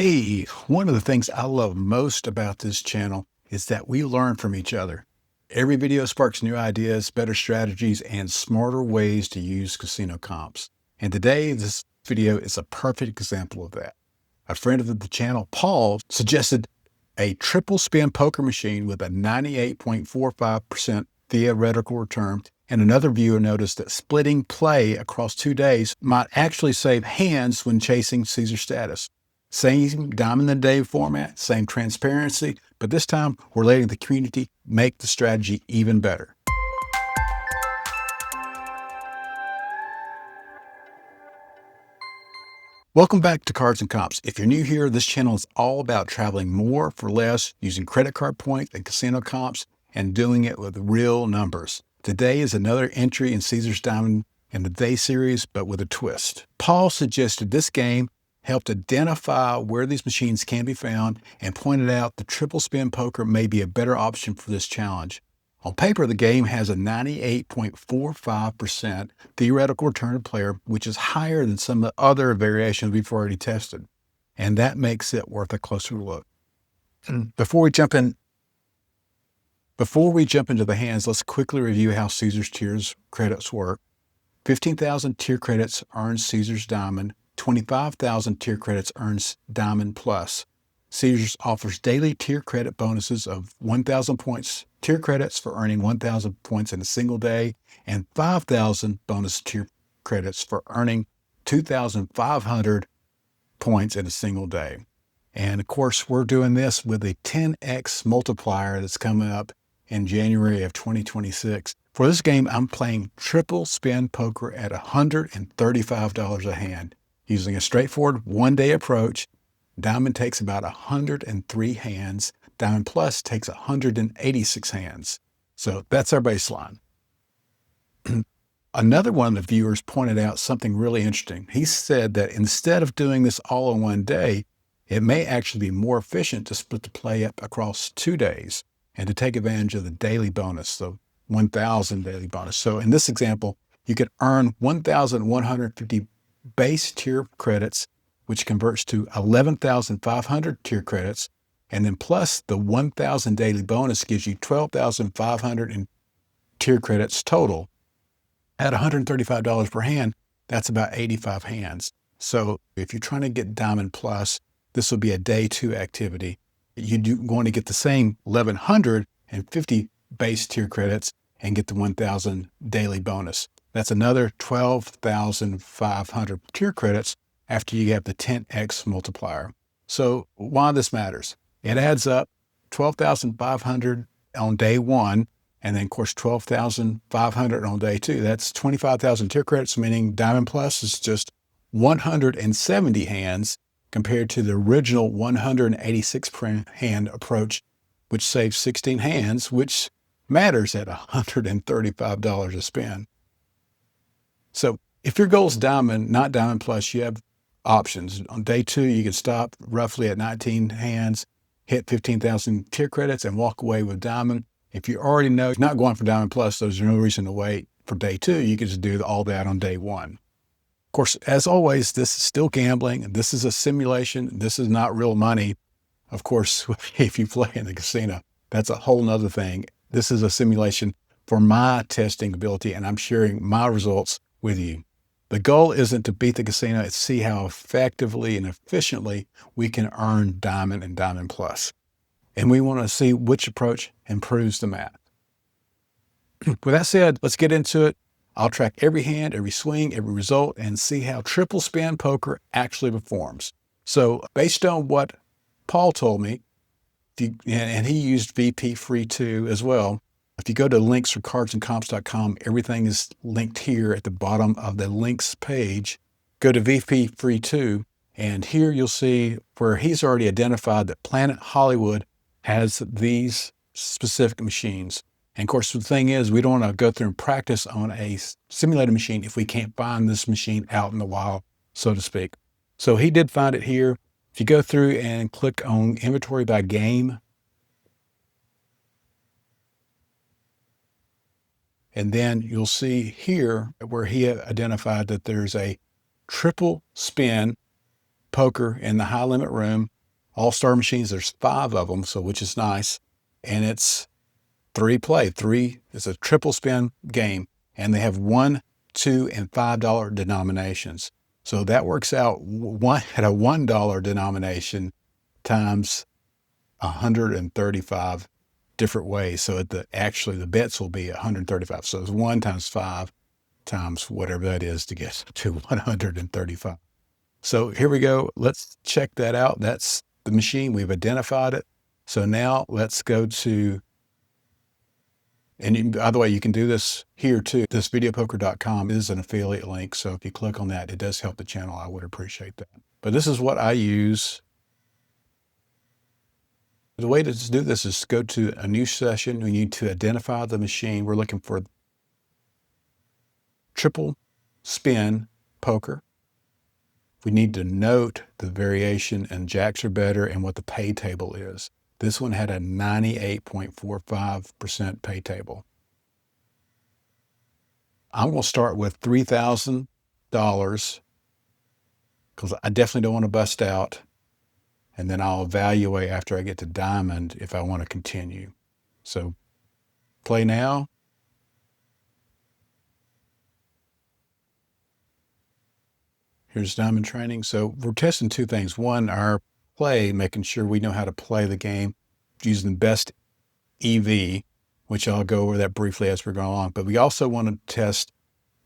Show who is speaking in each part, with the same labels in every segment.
Speaker 1: Hey, one of the things I love most about this channel is that we learn from each other. Every video sparks new ideas, better strategies, and smarter ways to use casino comps. And today, this video is a perfect example of that. A friend of the channel, Paul, suggested a triple spin poker machine with a 98.45% theoretical return. And another viewer noticed that splitting play across 2 days might actually save hands when chasing Caesar status. Same diamond in the day format, same transparency, but this time we're letting the community make the strategy even better. Welcome back to Cards and Comps. If you're new here, this channel is all about traveling more for less, using credit card points and casino comps, and doing it with real numbers. Today is another entry in Caesar's Diamond in the Day series, but with a twist. Paul suggested this game helped identify where these machines can be found and pointed out the triple spin poker may be a better option for this challenge. On paper, the game has a 98.45% theoretical return to player, which is higher than some of the other variations we've already tested. And that makes it worth a closer look. Before we jump into the hands, let's quickly review how Caesar's tiers credits work. 15,000 tier credits earns Caesar's Diamond. 25,000 tier credits earns Diamond Plus. Caesars offers daily tier credit bonuses of 1,000 points tier credits for earning 1,000 points in a single day, and 5,000 bonus tier credits for earning 2,500 points in a single day. And of course, we're doing this with a 10x multiplier that's coming up in January of 2026. For this game, I'm playing triple spin poker at $135 a hand. Using a straightforward one-day approach, Diamond takes about 103 hands. Diamond Plus takes 186 hands. So that's our baseline. Another one of the viewers pointed out something really interesting. He said that instead of doing this all in one day, it may actually be more efficient to split the play up across 2 days and to take advantage of the daily bonus, the 1,000 daily bonus. So in this example, you could earn 1,150 base tier credits, which converts to 11,500 tier credits, and then plus the 1,000 daily bonus gives you 12,500 in tier credits total. At $135 per hand, that's about 85 hands. So if you're trying to get Diamond Plus, this will be a day 2 activity. You're going to get the same 1,150 base tier credits and get the 1,000 daily bonus. That's another 12,500 tier credits after you have the 10x multiplier. So why this matters? It adds up 12,500 on day 1, and then of course 12,500 on day 2. That's 25,000 tier credits, meaning Diamond Plus is just 170 hands compared to the original 186 per hand approach, which saves 16 hands, which matters at $135 a spin. So if your goal is Diamond, not Diamond Plus, you have options. On day 2, you can stop roughly at 19 hands, hit 15,000 tier credits, and walk away with Diamond. If you already know you're not going for Diamond Plus, so there's no reason to wait for day 2. You can just do all that on day 1. Of course, as always, this is still gambling. This is a simulation. This is not real money. Of course, if you play in the casino, that's a whole nother thing. This is a simulation for my testing ability, and I'm sharing my results with you. The goal isn't to beat the casino, it's to see how effectively and efficiently we can earn Diamond and Diamond Plus. And we want to see which approach improves the math. With that said, let's get into it. I'll track every hand, every swing, every result, and see how triple spin poker actually performs. So based on what Paul told me, and he used VP Free 2 as well, if you go to links for cardsandcomps.com, everything is linked here at the bottom of the links page. Go to VP Free 2, and here you'll see where he's already identified that Planet Hollywood has these specific machines. And of course, the thing is, we don't want to go through and practice on a simulated machine if we can't find this machine out in the wild, so to speak. So he did find it here. If you go through and click on inventory by game, and then you'll see here where he identified that there's a triple spin poker in the high limit room. All-star machines, there's 5 of them, so which is nice. And it's 3 play. It's a triple spin game. And they have $1, $2, and $5 denominations. So that works out at a $1 denomination times 135 different ways. So actually the bets will be 135. So it's 1 times 5 times whatever that is to get to 135. So here we go. Let's check that out. That's the machine. We've identified it. So now let's go to, and by the way, you can do this here too. This videopoker.com is an affiliate link. So if you click on that, it does help the channel. I would appreciate that. But this is what I use. The way to do this is go to a new session. We need to identify the machine. We're looking for triple spin poker. We need to note the variation and jacks are better and what the pay table is. This one had a 98.45% pay table. I'm going to start with $3,000 because I definitely don't want to bust out. And then I'll evaluate after I get to diamond if I want to continue. So play now. Here's diamond training. So we're testing 2 things. One, our play, making sure we know how to play the game using the best EV, which I'll go over that briefly as we're going along. But we also want to test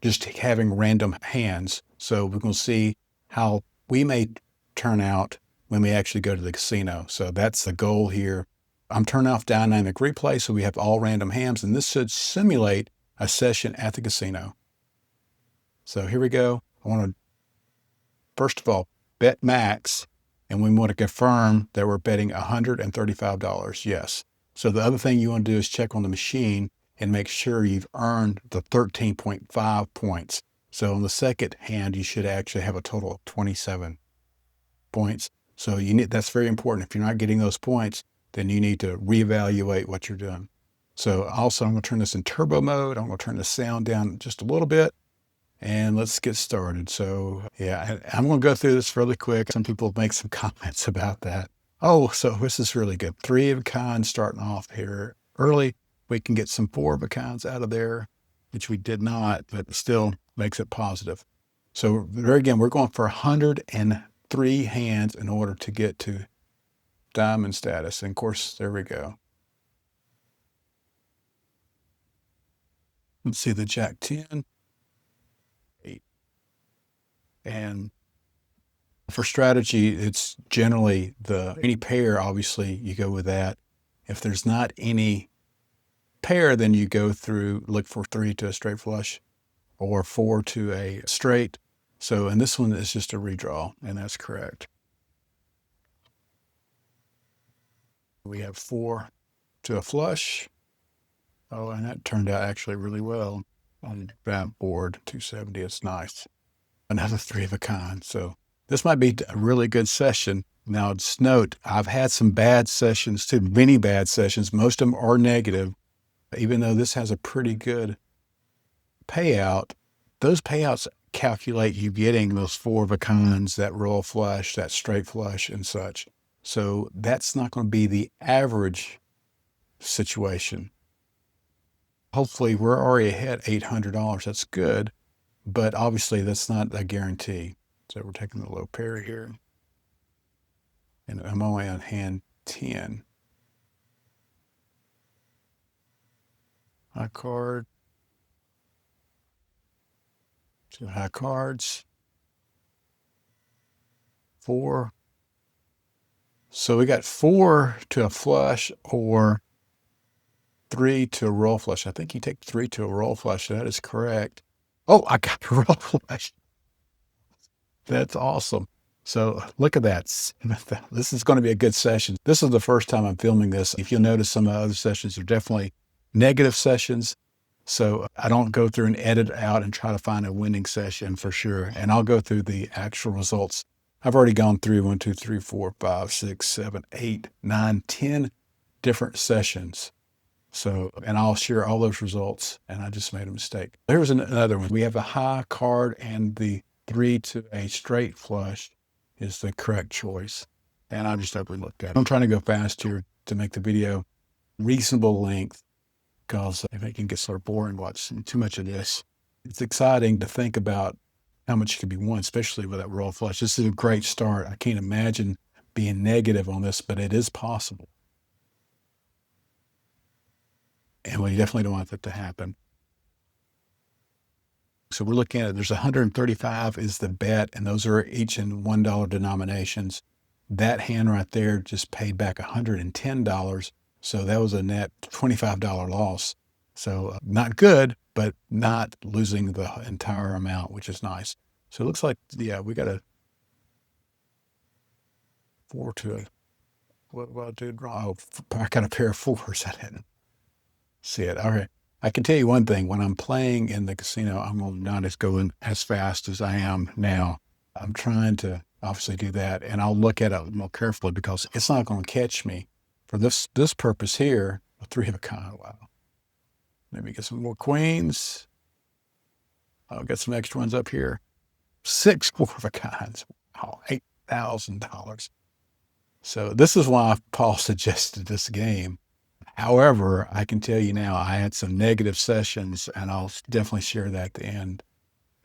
Speaker 1: just having random hands. So we're going to see how we may turn out when we actually go to the casino. So that's the goal here. I'm turning off dynamic replay so we have all random hands, and this should simulate a session at the casino. So here we go. I want to, first of all, bet max, and we want to confirm that we're betting $135. Yes. So the other thing you want to do is check on the machine and make sure you've earned the 13.5 points. So on the second hand, you should actually have a total of 27 points. So that's very important. If you're not getting those points, then you need to reevaluate what you're doing. So also, I'm going to turn this in turbo mode. I'm going to turn the sound down just a little bit, and let's get started. So yeah, I'm going to go through this really quick. Some people make some comments about that. Oh, so this is really good. 3 of a kind starting off here early. We can get some 4 of a kinds out of there, which we did not, but it still makes it positive. So there again, we're going for 103 hands in order to get to diamond status. And of course, there we go. Let's see the Jack 10, 8. And for strategy, it's generally any pair, obviously you go with that. If there's not any pair, then you go through, look for 3 to a straight flush or 4 to a straight. So, and this one is just a redraw, and that's correct. We have 4 to a flush. Oh, and that turned out actually really well on that board, 270. It's nice. Another 3 of a kind. So this might be a really good session. Now, just note, I've had some bad sessions too, many bad sessions. Most of them are negative. Even though this has a pretty good payout, those payouts calculate you getting those 4 of a kinds, that royal flush, that straight flush, and such. So that's not going to be the average situation. Hopefully, we're already ahead $800. That's good, but obviously that's not a guarantee. So we're taking the low pair here, and I'm only on hand 10. High card. 2 high cards. 4. So we got 4 to a flush or 3 to a royal flush. I think you take 3 to a royal flush. That is correct. Oh, I got a royal flush. That's awesome. So look at that. This is going to be a good session. This is the first time I'm filming this. If you'll notice, some of the other sessions are definitely negative sessions. So I don't go through and edit out and try to find a winning session for sure. And I'll go through the actual results. I've already gone through 1, 2, 3, 4, 5, 6, 7, 8, 9, 10 different sessions. So, and I'll share all those results, and I just made a mistake. Here's another one. We have a high card and the 3 to a straight flush is the correct choice. And I just overlooked that. I'm trying to go fast here to make the video reasonable length because if it can get sort of boring watching too much of this, it's exciting to think about how much could be won, especially with that royal flush. This is a great start. I can't imagine being negative on this, but it is possible. And we definitely don't want that to happen. So we're looking at, there's 135 is the bet, and those are each in $1 denominations. That hand right there just paid back $110. So that was a net $25 loss. So not good, but not losing the entire amount, which is nice. So it looks like, yeah, we got a 4 to a, what I did wrong? Oh, I got a pair of 4s. I didn't see it. All right. I can tell you one thing. When I'm playing in the casino, I'm not as going as fast as I am now. I'm trying to obviously do that, and I'll look at it more carefully because it's not going to catch me. For this purpose here, a 3 of a kind. Wow. Maybe get some more queens. I'll get some extra ones up here. 6 4 of a kinds. Wow, $8,000. So this is why Paul suggested this game. However, I can tell you now, I had some negative sessions, and I'll definitely share that at the end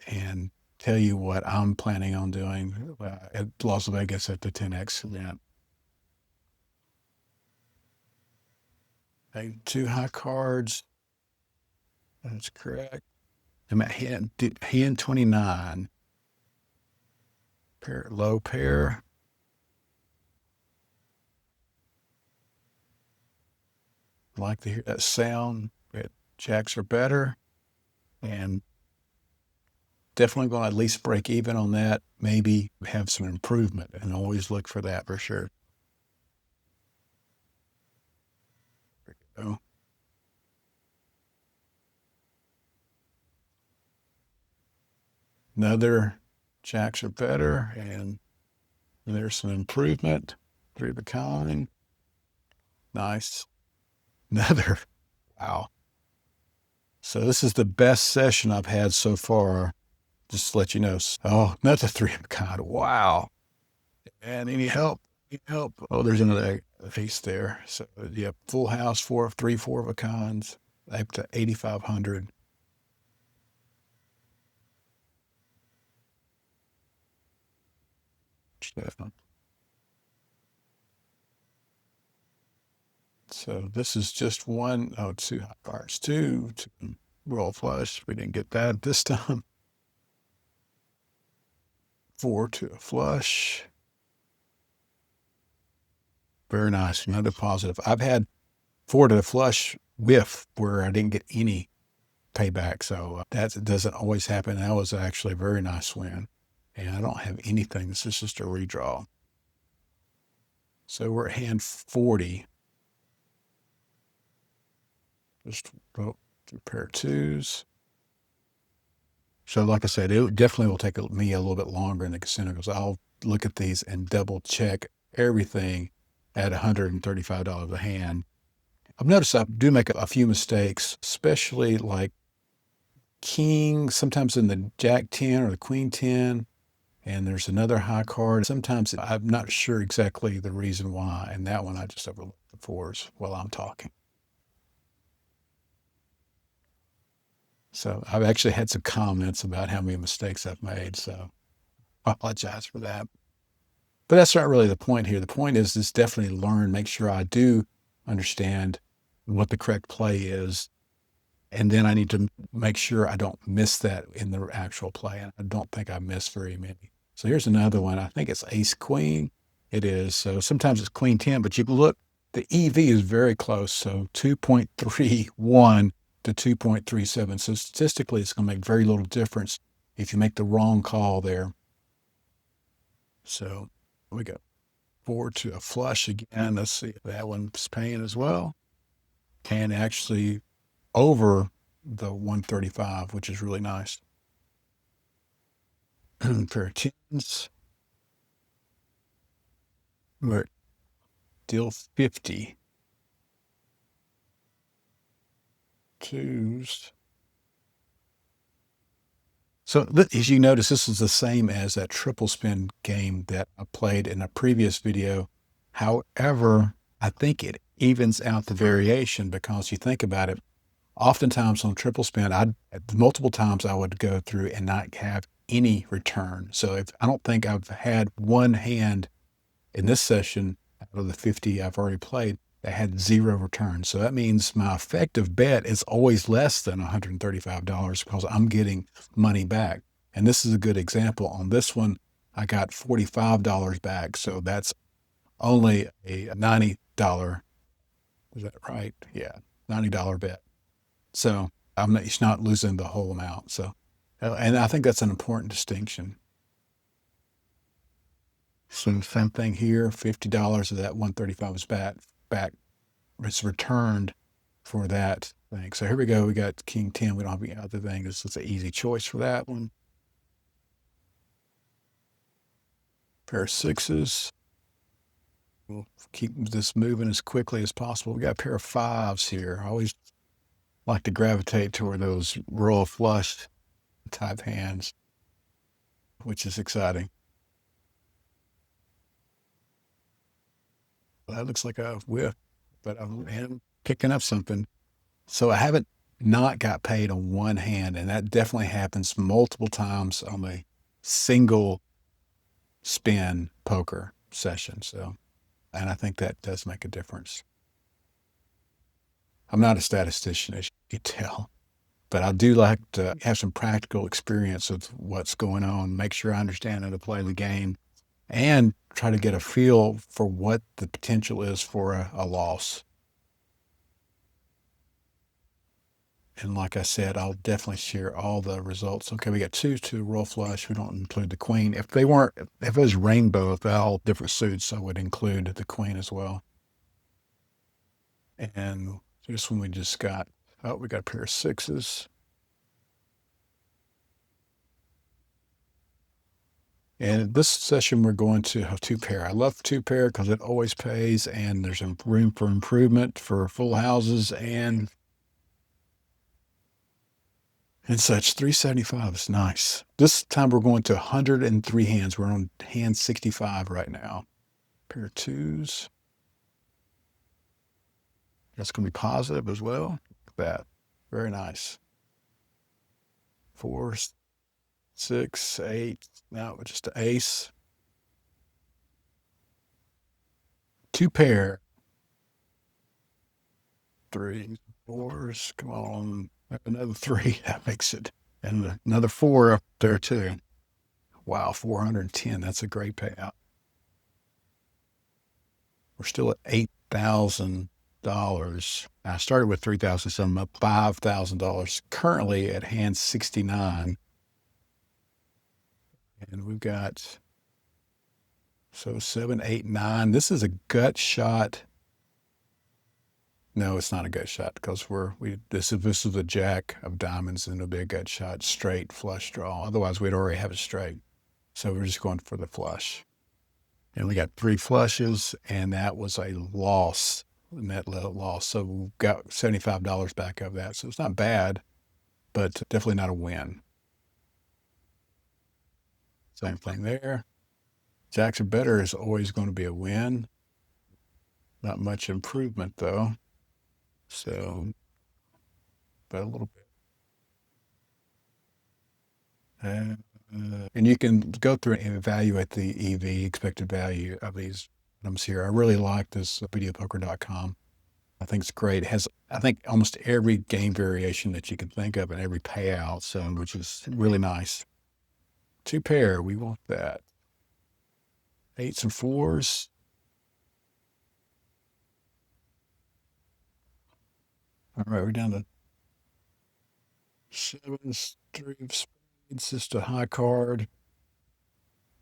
Speaker 1: and tell you what I'm planning on doing at Las Vegas at the 10X event. Okay, 2 high cards. That's correct. I'm at hand 29. Pair, low pair. Like to hear that sound, but jacks are better. And definitely going to at least break even on that, maybe have some improvement, and always look for that for sure. There you go. Another jacks are better, and there's some improvement. 3 of a kind. Nice. Another. Wow. So this is the best session I've had so far. Just to let you know. Oh, another 3 of a kind. Wow. And any help? Any help? Oh, there's another ace there. So yeah, full house, 4 of 3, 4 of a kinds, up to 8,500. So this is just one, oh, 2 high cards, 2 roll flush. We didn't get that this time. 4 to a flush. Very nice. Another positive. I've had 4 to the flush whiff where I didn't get any payback. So that doesn't always happen. That was actually a very nice win. And I don't have anything. This is just a redraw. So we're at hand 40. Just oh, 2 pair of 2s. So like I said, it definitely will take me a little bit longer in the casino because I'll look at these and double check everything at $135 a hand. I've noticed I do make a few mistakes, especially like king, sometimes in the jack 10 or the queen 10, and there's another high card. Sometimes I'm not sure exactly the reason why, and that one I just overlooked the 4s while I'm talking. So I've actually had some comments about how many mistakes I've made, so I apologize for that. But that's not really the point here. The point is definitely learn, make sure I do understand what the correct play is. And then I need to make sure I don't miss that in the actual play. And I don't think I missed very many. So here's another one. I think it's ace queen. It is. So sometimes it's queen 10, but you can look, the EV is very close. So 2.31 to 2.37. So statistically, it's going to make very little difference if you make the wrong call there. So we got 4 to a flush again. Let's see if that one's paying as well. And actually over the 135, which is really nice. Pair of 10s. We're at deal 50. 2s. So as you notice, this is the same as that triple spin game that I played in a previous video. However, I think it evens out the variation because you think about it, oftentimes on triple spin, multiple times I would go through and not have any return. So if I don't think I've had one hand in this session out of the 50 I've already played that had zero returns. So that means my effective bet is always less than $135 because I'm getting money back. And this is a good example. On this one, I got $45 back. So that's only a $90. Is that right? Yeah, $90 bet. So it's not losing the whole amount. So, and I think that's an important distinction. So same thing here, $50 of that 135 is back. It's returned for that thing. So here we go. We got King 10. We don't have any other thing. This is an easy choice for that one. Pair of sixes. We'll keep this moving as quickly as possible. We got a pair of fives here. I always like to gravitate toward those royal flush type hands, which is exciting. Well, that looks like a whiff, but I'm picking up something. So I haven't not got paid on one hand, and that definitely happens multiple times on a single spin poker session. So, and I think that does make a difference. I'm not a statistician, as you can tell, but I do like to have some practical experience of what's going on, make sure I understand how to play the game, and try to get a feel for what the potential is for a loss. And like I said, I'll definitely share all the results. Okay, we got two to roll flush. We don't include the queen. If it was rainbow, if all different suits, I would include the queen as well. And this one we just got, we got a pair of sixes. And this session, we're going to have two pair. I love two pair because it always pays and there's room for improvement for full houses and such. 375 is nice. This time we're going to 103 hands. We're on hand 65 right now. Pair of twos. That's going to be positive as well. Look at that. Very nice. 4, 6, 8. Now just an ace. Two pair. 3s, 4s. Come on. Another 3. That makes it. And another 4 up there too. Wow, 410. That's a great payout. We're still at $8,000. I started with 3,000, so I'm up $5,000. Currently at hand 69. And we've got 7, 8, 9. This is a gut shot. No, it's not a gut shot because this is a jack of diamonds and it'll be a gut shot, straight flush draw. Otherwise, we'd already have it straight. So we're just going for the flush. And we got 3 flushes, and that was a loss, net loss. So we got $75 back of that. So it's not bad, but definitely not a win. Same thing there. Jacks or better is always going to be a win. Not much improvement though. So, but a little bit. And you can go through and evaluate the EV, expected value of these items here. I really like this videopoker.com. I think it's great. It has, I think, almost every game variation that you can think of and every payout, so which is really nice. Two pair, we want that. 8s and 4s. All right, we're down to 7s, 3 of spades, just a high card.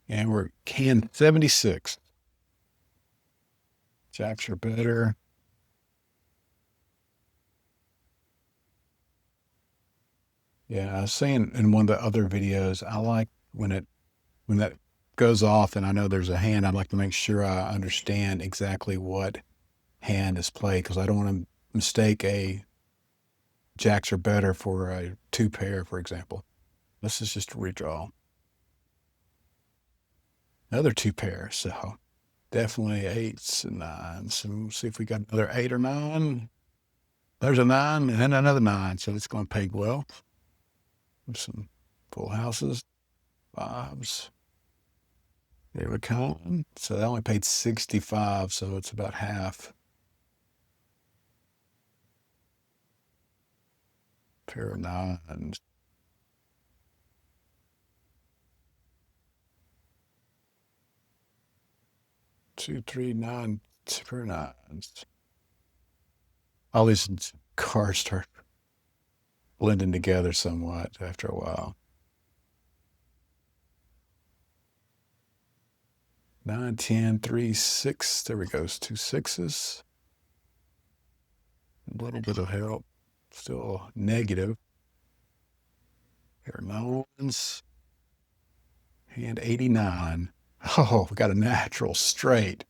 Speaker 1: And we're can 76. Jacks are better. Yeah, I was saying in one of the other videos, I like when that goes off and I know there's a hand, I'd like to make sure I understand exactly what hand is played because I don't want to mistake a jacks are better for a 2 pair, for example. This is just a redraw. Another two pairs. So definitely eights and nines. And we'll see if we got another 8 or 9. There's a 9 and another 9. So it's going to pay well. With some full houses, 5s. There we come. So they only paid 65, so it's about half. Pair of 9s. 2, 3, 9, pair of 9s. All these cards start blending together somewhat after a while. 9, 10, 3, 6. There we go. 2 6s. A little bit of help. Still negative. Pair of 9s. Hand 89. Oh, we got a natural straight.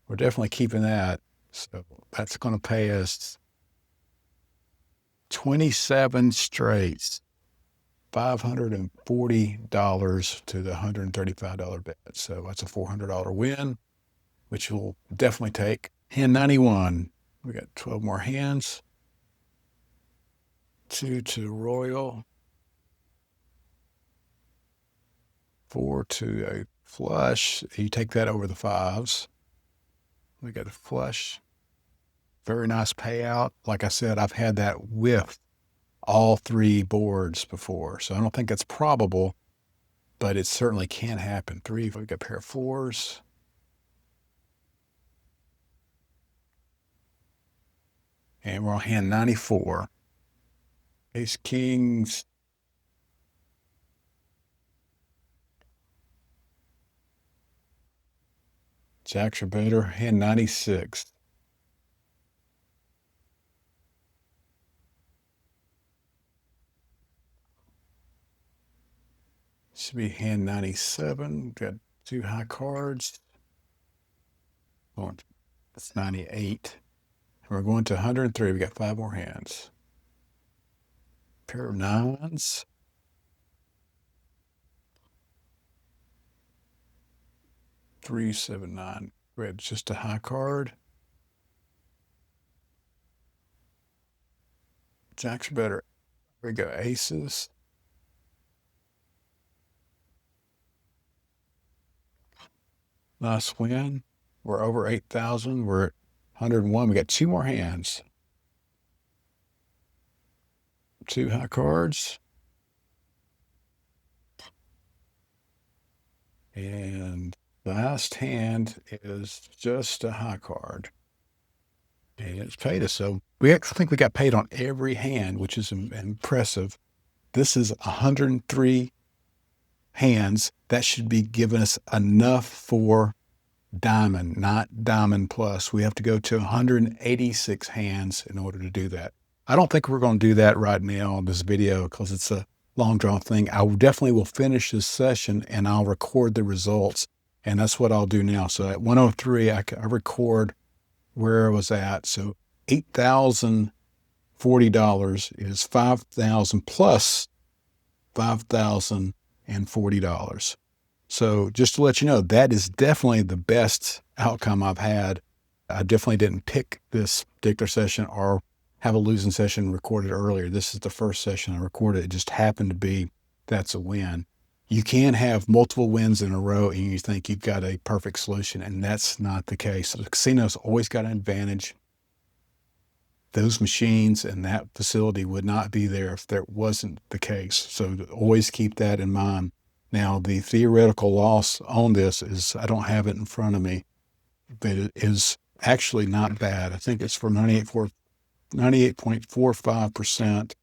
Speaker 1: We're definitely keeping that. So that's going to pay us 27 straights. $540 to the $135 bet. So that's a $400 win, which we'll definitely take. Hand 91. We got 12 more hands. 2 to Royal. 4 to a flush. You take that over the 5s. We got a flush. Very nice payout. Like I said, I've had that with all 3 boards before. So I don't think that's probable, but it certainly can happen. 3, we got a pair of 4s. And we're on hand 94. Ace Kings. Jacks are better. Hand 96. Should be hand 97. Got 2 high cards. That's 98. We're going to 103. We got 5 more hands. Pair of 9s. 3, 7, 9. Red, just a high card. Jacks are better. Here we go. Aces. Nice win. We're over 8,000. We're at 101. We got 2 more hands. 2 high cards. And the last hand is just a high card. And it's paid us. So we actually think we got paid on every hand, which is impressive. This is 103 hands. That should be giving us enough for diamond, not diamond plus. We have to go to 186 hands in order to do that. I don't think we're going to do that right now in this video because it's a long drawn thing. I definitely will finish this session and I'll record the results. And that's what I'll do now. So at 103, I record where I was at. So $8,040 is 5,000 plus $5,040. So just to let you know, that is definitely the best outcome I've had. I definitely didn't pick this particular session or have a losing session recorded earlier. This is the first session I recorded. It just happened to be that's a win. You can have multiple wins in a row and you think you've got a perfect solution, and that's not the case. The casino's always got an advantage. Those machines and that facility would not be there if that wasn't the case. So always keep that in mind. Now, the theoretical loss on this is, I don't have it in front of me, but it is actually not bad. I think it's for 98.45%.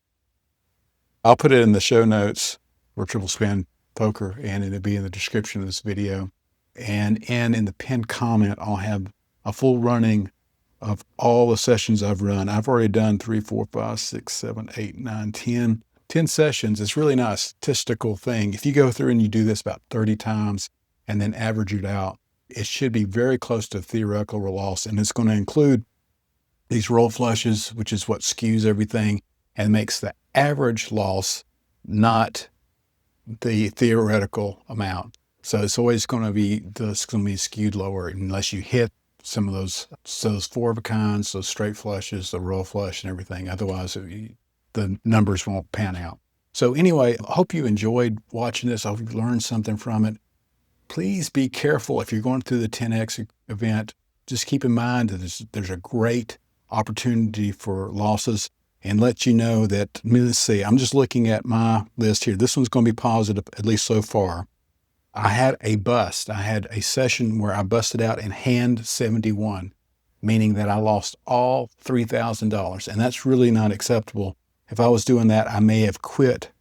Speaker 1: I'll put it in the show notes for Triple Spin Poker, and it'll be in the description of this video. And in the pinned comment, I'll have a full running of all the sessions I've run. I've already done 3, 4, 5, 6, 7, 8, 9, 10 sessions. It's really not a statistical thing. If you go through and you do this about 30 times and then average it out, it should be very close to theoretical loss. And it's going to include these roll flushes, which is what skews everything and makes the average loss not the theoretical amount. So it's always going to be skewed lower unless you hit some of those four of a kinds, those straight flushes, the royal flush, and everything. Otherwise, the numbers won't pan out. So anyway, I hope you enjoyed watching this. I hope you learned something from it. Please be careful if you're going through the 10X event. Just keep in mind that there's a great opportunity for losses, and let you know that, let's see, I'm just looking at my list here. This one's going to be positive, at least so far. I had a bust. I had a session where I busted out in hand 71, meaning that I lost all $3,000. And that's really not acceptable. If I was doing that, I may have quit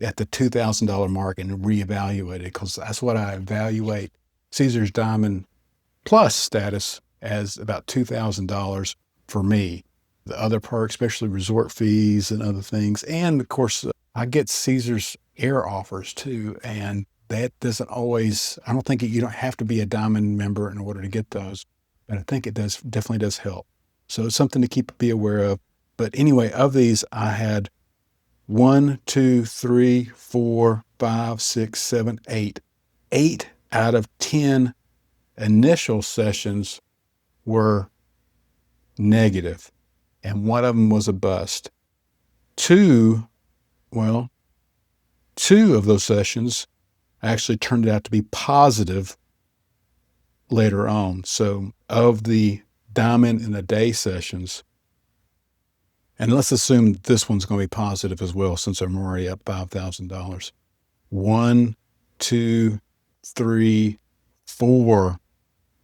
Speaker 1: at the $2,000 mark and reevaluated, because that's what I evaluate Caesars Diamond Plus status as, about $2,000 for me. The other perks, especially resort fees and other things. And of course, I get Caesars Air offers too. And that doesn't always, I don't think you don't have to be a Diamond member in order to get those, but I think it definitely does help. So it's something to be aware of. But anyway, of these, I had 1, 2, 3, 4, 5, 6, 7, 8. 8 out of 10 initial sessions were negative, and one of them was a bust. Two of those sessions actually turned out to be positive later on. So of the diamond in a day sessions, and let's assume this one's going to be positive as well, since I'm already up $5,000. 1, 2, 3, 4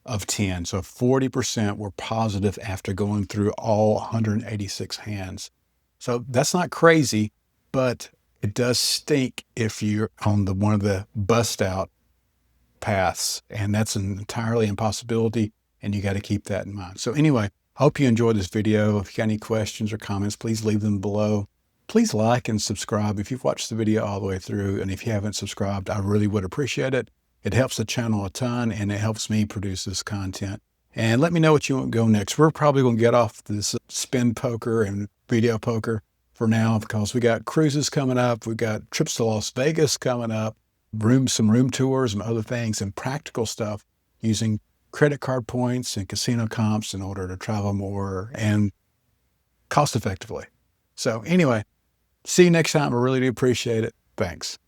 Speaker 1: of 10. So 40% were positive after going through all 186 hands. So that's not crazy, but it does stink if you're on one of the bust out paths, and that's an entirely impossibility, and you got to keep that in mind. So anyway, I hope you enjoyed this video. If you got any questions or comments, please leave them below. Please like and subscribe if you've watched the video all the way through, and if you haven't subscribed, I really would appreciate it. It helps the channel a ton, and it helps me produce this content. And let me know what you want to go next. We're probably going to get off this spin poker and video poker for now, because we got cruises coming up. We've got trips to Las Vegas coming up, some room tours and other things, and practical stuff using credit card points and casino comps in order to travel more and cost effectively. So anyway, see you next time. I really do appreciate it. Thanks.